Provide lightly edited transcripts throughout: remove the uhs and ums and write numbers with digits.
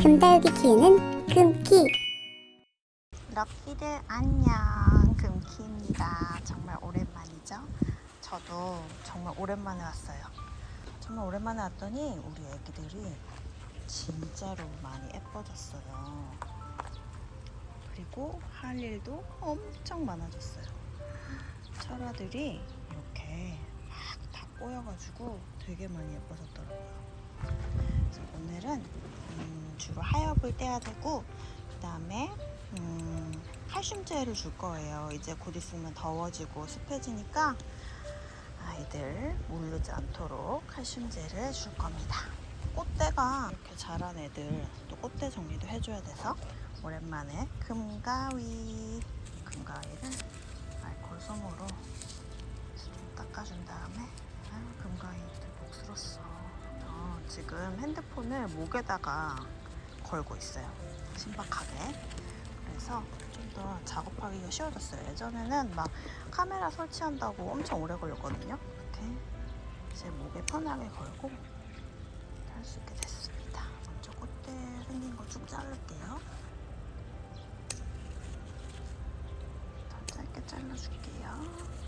금다육이 키우는 금키. 럭키들 안녕, 금키입니다. 정말 오랜만이죠? 저도 정말 오랜만에 왔어요. 정말 오랜만에 왔더니 우리 애기들이 진짜로 많이 예뻐졌어요. 그리고 할 일도 엄청 많아졌어요. 철아들이 이렇게 막 다 꼬여가지고 되게 많이 예뻐졌더라고요. 그래서 오늘은 주로 하엽을 떼야 되고, 그 다음에 칼슘제를 줄 거예요. 이제 곧 있으면 더워지고 습해지니까 아이들 물르지 않도록 칼슘제를 줄 겁니다. 꽃대가 이렇게 자란 애들 또 꽃대 정리도 해줘야 돼서 오랜만에 금가위를 알코올 솜으로 좀 닦아준 다음에, 금가위들 복스럽어. 지금 핸드폰을 목에다가 걸고 있어요. 신박하게. 그래서 좀 더 작업하기가 쉬워졌어요. 예전에는 막 카메라 설치한다고 엄청 오래 걸렸거든요. 이렇게 제 목에 편하게 걸고 할 수 있게 됐습니다. 먼저 꽃대 생긴 거 쭉 자를게요. 더 짧게 잘라줄게요.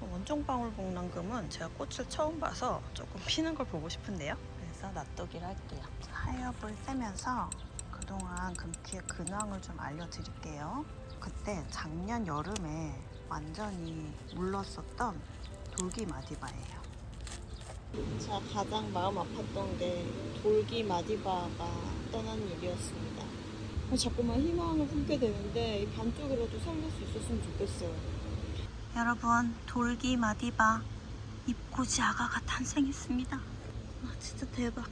원종방울복랑금은 제가 꽃을 처음 봐서 조금 피는 걸 보고 싶은데요. 그래서 놔두기를 할게요. 하엽을 떼면서 그동안 금키의 근황을 좀 알려드릴게요. 그때 작년 여름에 완전히 물렀었던 돌기마디바예요. 제가 가장 마음 아팠던 게 돌기마디바가 떠난 일이었습니다. 자꾸만 희망을 품게 되는데 이 반쪽이라도 살릴 수 있었으면 좋겠어요. 여러분, 돌기마디바 잎꽂이 아가가 탄생했습니다. 진짜 대박.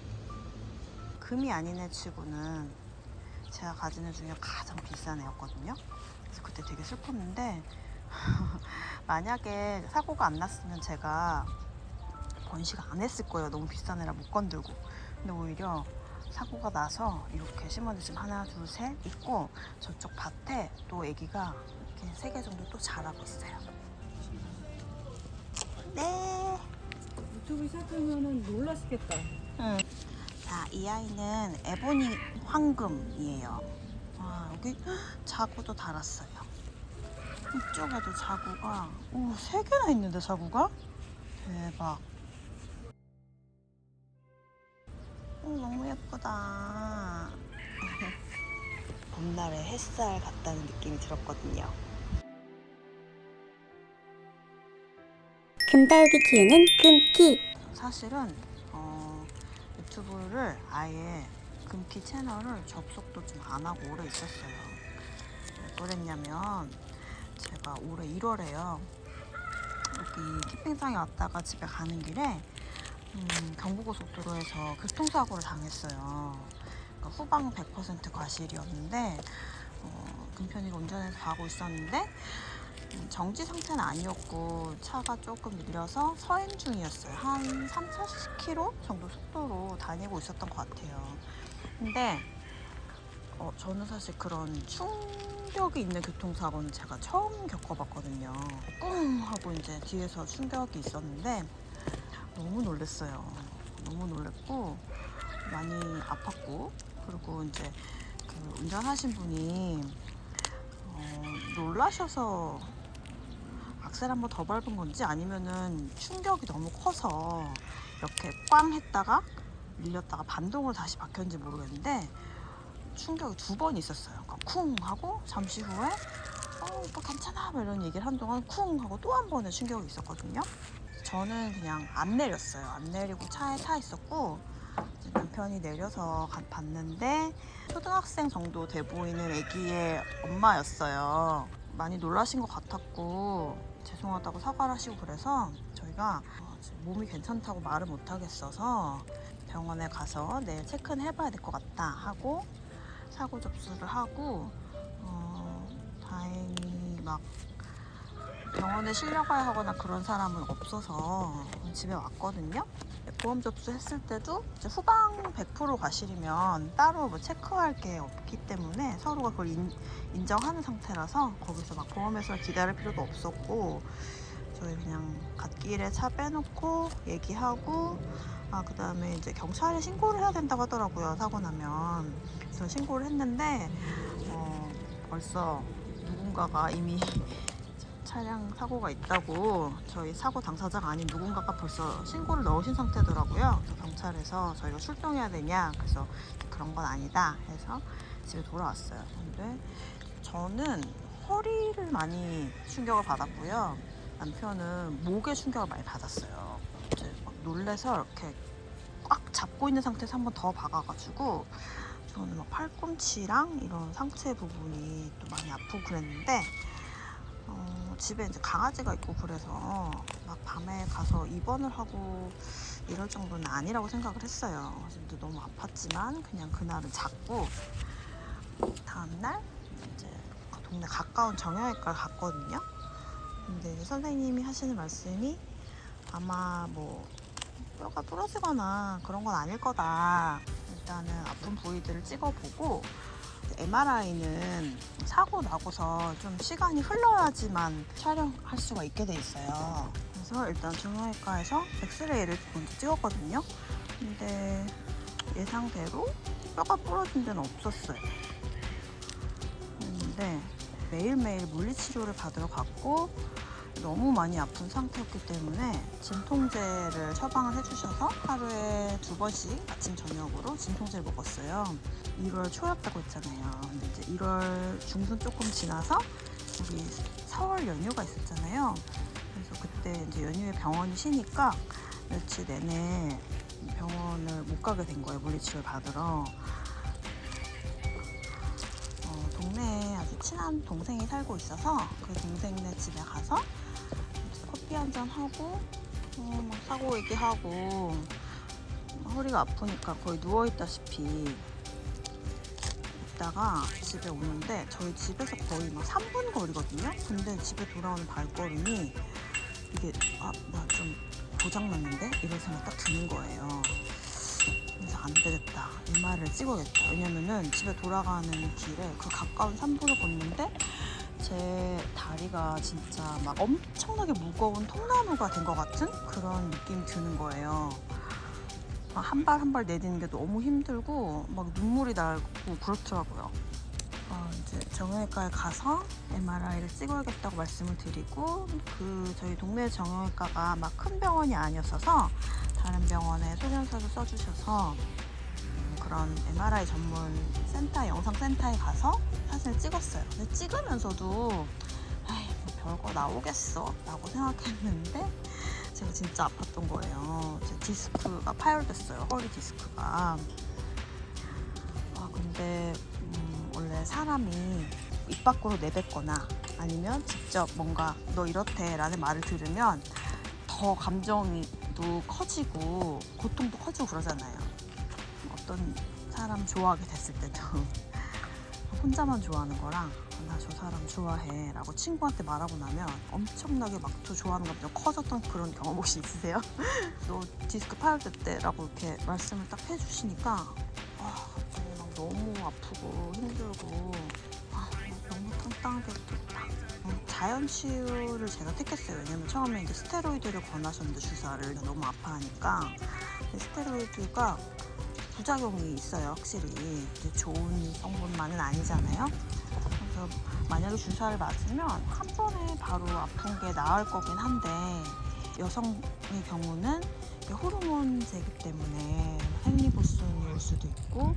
금이 아닌 애 치고는 제가 가진 애 중에 가장 비싼 애였거든요. 그래서 그때 되게 슬펐는데 만약에 사고가 안 났으면 제가 번식 안 했을 거예요. 너무 비싼 애라 못 건들고. 근데 오히려 사고가 나서 이렇게 심어서 지금 하나, 둘, 셋 있고, 저쪽 밭에 또 애기가 이렇게 3개 정도 또 자라고 있어요. 네. 유튜브 시작하면은 놀라시겠다. 응. 자, 이 아이는 에보니 황금이에요. 여기 자구도 달았어요. 이쪽에도 자구가 3개나 있는데, 자구가? 대박. 너무 예쁘다. 봄날의 햇살 같다는 느낌이 들었거든요. 금다육이 키우는 금키. 사실은 유튜브를 아예 금키 채널을 접속도 좀 안 하고 오래 있었어요. 왜 그랬냐면 제가 올해 1월에요. 여기 키핑장에 왔다가 집에 가는 길에 경부고속도로에서 교통사고를 당했어요. 그러니까 후방 100% 과실이었는데 금편이가 운전해서 가고 있었는데 정지 상태는 아니었고 차가 조금 밀려서 서행 중이었어요. 한 30-40km 정도 속도로 다니고 있었던 것 같아요. 근데 저는 사실 그런 충격이 있는 교통사고는 제가 처음 겪어봤거든요. 꿍 하고 이제 뒤에서 충격이 있었는데 너무 놀랐어요. 너무 놀랐고 많이 아팠고, 그리고 이제 그 운전하신 분이 놀라셔서 악셀 한번 더 밟은 건지 아니면은 충격이 너무 커서 이렇게 꽝 했다가 밀렸다가 반동으로 다시 박혔는지 모르겠는데 충격이 2번 있었어요. 그러니까 쿵 하고 잠시 후에 오빠 괜찮아? 이런 얘기를 한동안 쿵 하고 또 한 번의 충격이 있었거든요. 저는 그냥 안 내렸어요. 안 내리고 차에 타 있었고, 이제 남편이 내려서 봤는데 초등학생 정도 돼 보이는 아기의 엄마였어요. 많이 놀라신 것 같았고 죄송하다고 사과를 하시고, 그래서 저희가 몸이 괜찮다고 말을 못 하겠어서 병원에 가서 내일 체크는 해봐야 될 것 같다 하고 사고 접수를 하고, 다행히 막 병원에 실려가야 하거나 그런 사람은 없어서 집에 왔거든요. 보험 접수했을 때도 이제 후방 100% 과실이면 따로 뭐 체크할 게 없기 때문에 서로가 그걸 인정하는 상태라서 거기서 막 보험회사를 기다릴 필요도 없었고, 저희 그냥 갓길에 차 빼놓고 얘기하고 그 다음에 이제 경찰에 신고를 해야 된다고 하더라고요. 사고 나면. 그래서 신고를 했는데 벌써 누군가가 이미 차량 사고가 있다고 저희 사고 당사자가 아닌 누군가가 벌써 신고를 넣으신 상태더라고요. 그래서 경찰에서 저희가 출동해야 되냐, 그래서 그런 건 아니다 해서 집에 돌아왔어요. 근데 저는 허리를 많이 충격을 받았고요. 남편은 목에 충격을 많이 받았어요. 이제 막 놀래서 이렇게 꽉 잡고 있는 상태에서 한 번 더 박아가지고 저는 막 팔꿈치랑 이런 상체 부분이 또 많이 아프고 그랬는데 집에 이제 강아지가 있고 그래서 막 밤에 가서 입원을 하고 이럴 정도는 아니라고 생각을 했어요. 그래서 너무 아팠지만 그냥 그날은 잤고 다음날 이제 동네 가까운 정형외과를 갔거든요. 근데 이제 선생님이 하시는 말씀이 아마 뭐 뼈가 부러지거나 그런 건 아닐 거다. 일단은 아픈 부위들을 찍어보고 MRI는 사고 나고서 좀 시간이 흘러야지만 촬영할 수가 있게 돼 있어요. 그래서 일단 정형외과에서 엑스레이를 먼저 찍었거든요. 근데 예상대로 뼈가 부러진 데는 없었어요. 근데 매일매일 물리치료를 받으러 갔고 너무 많이 아픈 상태였기 때문에 진통제를 처방을 해주셔서 하루에 2번씩 아침 저녁으로 진통제를 먹었어요. 1월 초였다고 했잖아요. 근데 이제 1월 중순 조금 지나서 우리 설 연휴가 있었잖아요. 그래서 그때 이제 연휴에 병원이 쉬니까 며칠 내내 병원을 못 가게 된 거예요. 물리치료를 받으러. 동네에 아주 친한 동생이 살고 있어서 그 동생네 집에 가서 커피 한잔 하고 막 사고 얘기하고 허리가 아프니까 거의 누워있다시피 있다가 집에 오는데 저희 집에서 거의 막 3분 거리거든요. 근데 집에 돌아오는 발걸음이 이게 나 좀 고장났는데? 이런 생각 딱 드는 거예요. 그래서 안 되겠다. MR을 찍어야겠다. 왜냐면은 집에 돌아가는 길에 그 가까운 산보를 걷는데 제 다리가 진짜 막 엄청나게 무거운 통나무가 된 것 같은 그런 느낌이 드는 거예요. 한 발 한 발 내딛는 게 너무 힘들고 막 눈물이 나고 그렇더라고요. 이제 정형외과에 가서 MRI를 찍어야겠다고 말씀을 드리고 저희 동네 정형외과가 막 큰 병원이 아니었어서 다른 병원에 소견서를 써주셔서 그런 MRI 전문 센터, 영상센터에 가서 사진을 찍었어요. 근데 찍으면서도 에이, 뭐 별거 나오겠어 라고 생각했는데 제가 진짜 아팠던 거예요. 제 디스크가 파열됐어요. 허리 디스크가. 근데 원래 사람이 입 밖으로 내뱉거나 아니면 직접 뭔가 너 이렇대 라는 말을 들으면 더 감정도 커지고 고통도 커지고 그러잖아요. 어떤 사람 좋아하게 됐을 때도 혼자만 좋아하는 거랑 나 저 사람 좋아해 라고 친구한테 말하고 나면 엄청나게 막 저 좋아하는 감정 커졌던 그런 경험 혹시 있으세요? 너 디스크 파열됐대 라고 이렇게 말씀을 딱 해주시니까 갑자기 막 너무 아프고 힘들고 너무 땅땅하게 됐다. 자연 치유를 제가 택했어요. 왜냐면 처음에 이제 스테로이드를 권하셨는데 주사를 너무 아파하니까. 스테로이드가 부작용이 있어요. 확실히 좋은 성분만은 아니잖아요. 그래서 만약에 주사를 맞으면 한 번에 바로 아픈 게 나을 거긴 한데 여성의 경우는 호르몬제이기 때문에 생리부순이 올 수도 있고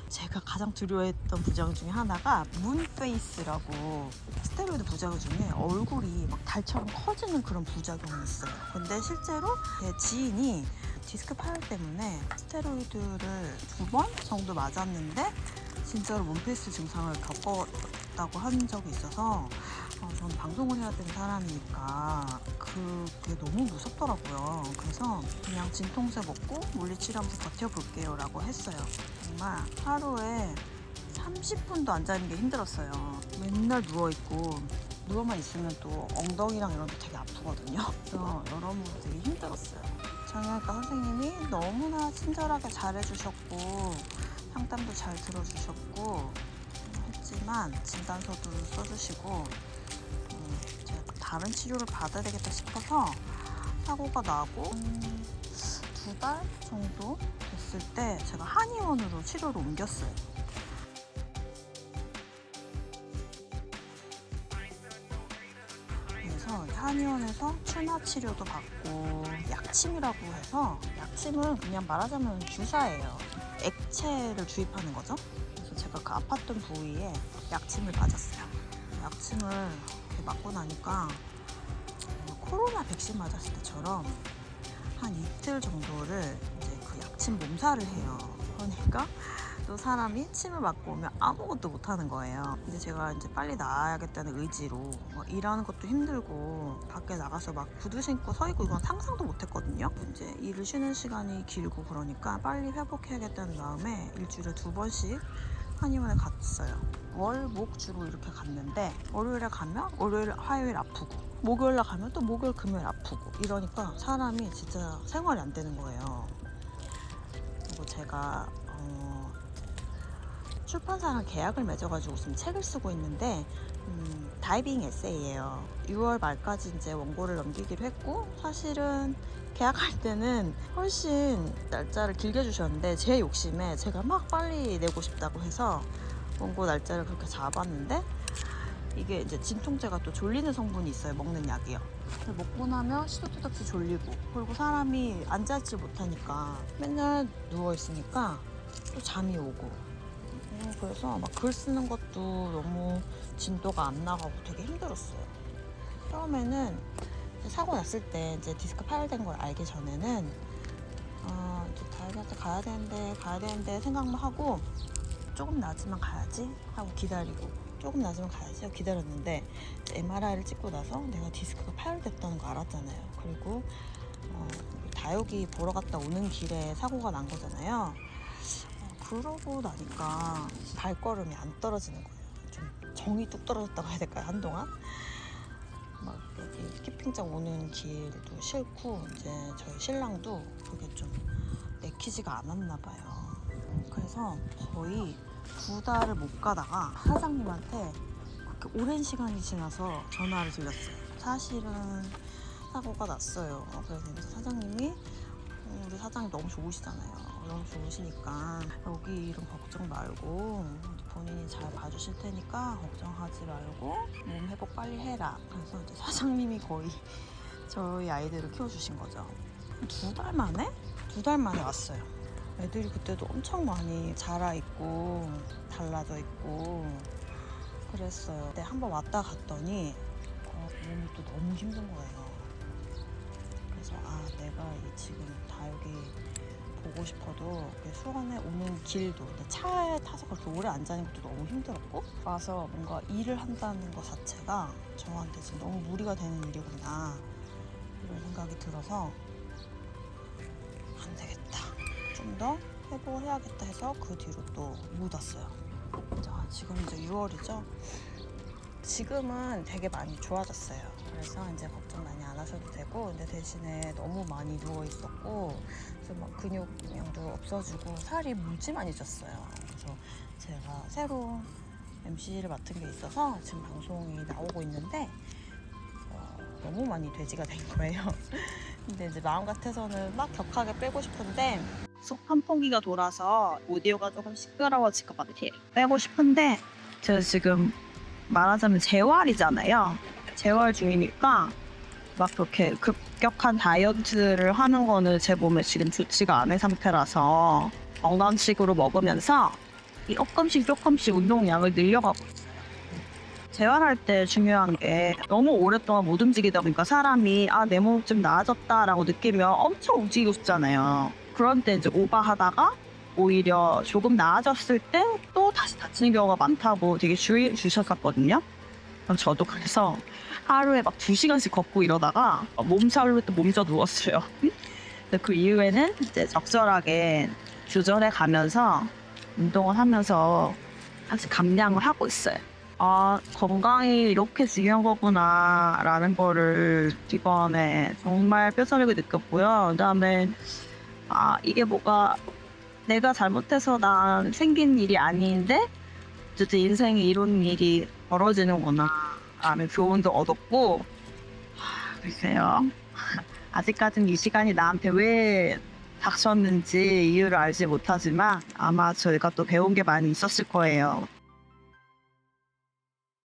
제가 가장 두려워했던 부작용 중에 하나가 문페이스라고 스테로이드 부작용 중에 얼굴이 막 달처럼 커지는 그런 부작용이 있어요. 근데 실제로 제 지인이 디스크 파열 때문에 스테로이드를 2번 정도 맞았는데 진짜로 문페이스 증상을 겪었다고 한 적이 있어서 저는 방송을 해야 되는 사람이니까 그게 너무 무섭더라고요. 그래서 그냥 진통제 먹고 물리치료하면서 버텨볼게요 라고 했어요. 정말 하루에 30분도 앉아있는 게 힘들었어요. 맨날 누워있고 누워만 있으면 또 엉덩이랑 이런 게 되게 아프거든요. 그래서 여러모로 되게 힘들었어요. 정형외과 선생님이 너무나 친절하게 잘해주셨고 상담도 잘 들어주셨고 했지만 진단서도 써주시고 제가 다른 치료를 받아야 되겠다 싶어서 사고가 나고 2달 정도 됐을 때 제가 한의원으로 치료를 옮겼어요. 그래서 한의원에서 추나 치료도 받고 약침이라고 해서, 약침은 그냥 말하자면 주사예요. 액체를 주입하는 거죠. 그래서 제가 그 아팠던 부위에 약침을 맞았어요. 약침을 이렇게 맞고 나니까 코로나 백신 맞았을 때처럼 한 이틀 정도를 이제 그 약침 몸살을 해요. 그러니까 또 사람이 침을 맞고 오면 아무것도 못 하는 거예요. 근데 제가 이제 빨리 나아야겠다는 의지로 일하는 것도 힘들고 밖에 나가서 막 구두 신고 서 있고 이건 상상도 못 했거든요. 이제 일을 쉬는 시간이 길고 그러니까 빨리 회복해야겠다는 마음에 일주일에 2번씩 한의원에 갔어요. 월, 목 주로 이렇게 갔는데 월요일에 가면 월요일, 화요일 아프고 목요일에 가면 또 목요일, 금요일 아프고 이러니까 사람이 진짜 생활이 안 되는 거예요. 그리고 제가 출판사랑 계약을 맺어가지고 지금 책을 쓰고 있는데 다이빙 에세이예요. 6월 말까지 이제 원고를 넘기기로 했고, 사실은 계약할 때는 훨씬 날짜를 길게 주셨는데 제 욕심에 제가 막 빨리 내고 싶다고 해서 원고 날짜를 그렇게 잡았는데, 이게 이제 진통제가 또 졸리는 성분이 있어요. 먹는 약이요. 먹고 나면 시도 때도 없이 졸리고, 그리고 사람이 앉아있지 못하니까 맨날 누워있으니까 또 잠이 오고, 그래서 막 글 쓰는 것도 너무 진도가 안 나가고 되게 힘들었어요. 처음에는 사고 났을 때 이제 디스크 파열된 걸 알기 전에는 이제 다이어트 가야 되는데 생각만 하고 조금 나지만 가야지 하고 기다리고, 조금 나지만 가야지 하고 기다렸는데 MRI를 찍고 나서 내가 디스크가 파열됐다는 거 알았잖아요. 그리고 다육이 보러 갔다 오는 길에 사고가 난 거잖아요. 그러고 나니까 발걸음이 안 떨어지는 거예요. 좀 정이 뚝 떨어졌다고 해야 될까요? 한동안 막 여기 캠핑장 오는 길도 싫고, 이제 저희 신랑도 그게 좀 내키지가 않았나 봐요. 그래서 거의 2달을 못 가다가 사장님한테 그렇게 오랜 시간이 지나서 전화를 드렸어요. 사실은 사고가 났어요. 그래서 이제 사장님이 우리 사장님 너무 좋으시잖아요. 너무 좋으시니까 여기 이름 걱정 말고 본인이 잘 봐주실 테니까 걱정하지 말고 몸 회복 빨리 해라. 그래서 이제 사장님이 거의 저희 아이들을 키워주신 거죠. 2달 만에? 2달 만에 왔어요. 애들이 그때도 엄청 많이 자라있고 달라져 있고 그랬어요. 근데 한번 왔다 갔더니 몸이 또 너무 힘든 거예요. 그래서 내가 지금 다육이 보고 싶어도 수원에 오는 길도, 근데 차에 타서 그렇게 오래 앉아있는 것도 너무 힘들었고, 와서 뭔가 일을 한다는 것 자체가 저한테 지금 너무 무리가 되는 일이구나 이런 생각이 들어서 안 되겠다, 좀 더 회복해야겠다 해서 그 뒤로 또 못 왔어요. 자, 지금 이제 6월이죠. 지금은 되게 많이 좋아졌어요. 그래서 이제 걱정 많이 안 하셔도 되고, 근데 대신에 너무 많이 누워 있었고, 그래서 막 근육량도 없어지고 살이 무지 많이 쪘어요. 그래서 제가 새로운 MC를 맡은 게 있어서 지금 방송이 나오고 있는데 너무 많이 돼지가 된 거예요. 근데 이제 마음 같아서는 막 격하게 빼고 싶은데 속 환풍기가 돌아서 오디오가 조금 시끄러워질 것 같아요. 빼고 싶은데 제가 지금 말하자면 재활이잖아요. 재활 중이니까 막 그렇게 급격한 다이어트를 하는 거는 제 몸에 지금 좋지가 않은 상태라서 건강식으로 먹으면서 조금씩 운동량을 늘려가고 있어요. 재활할 때 중요한 게 너무 오랫동안 못 움직이다 보니까 사람이 내 몸 좀 나아졌다라고 느끼면 엄청 움직이고 싶잖아요. 그런 때 이제 오버하다가 오히려 조금 나아졌을 때 또 다시 다치는 경우가 많다고 되게 주의 주셨었거든요. 저도 그래서 하루에 막 2시간씩 걷고 이러다가 몸살로 또 몸져 누웠어요. 그 이후에는 이제 적절하게 조절해 가면서 운동을 하면서 다시 감량을 하고 있어요. 건강이 이렇게 중요한 거구나 라는 거를 이번에 정말 뼈저리게 느꼈고요. 그 다음에 이게 뭐가 내가 잘못해서 난 생긴 일이 아닌데 어쨌든 인생에 이런 일이 벌어지는구나 라는 교훈도 얻었고, 글쎄요. 아직까지는 이 시간이 나한테 왜 닥쳤는지 이유를 알지 못하지만 아마 저희가 또 배운 게 많이 있었을 거예요.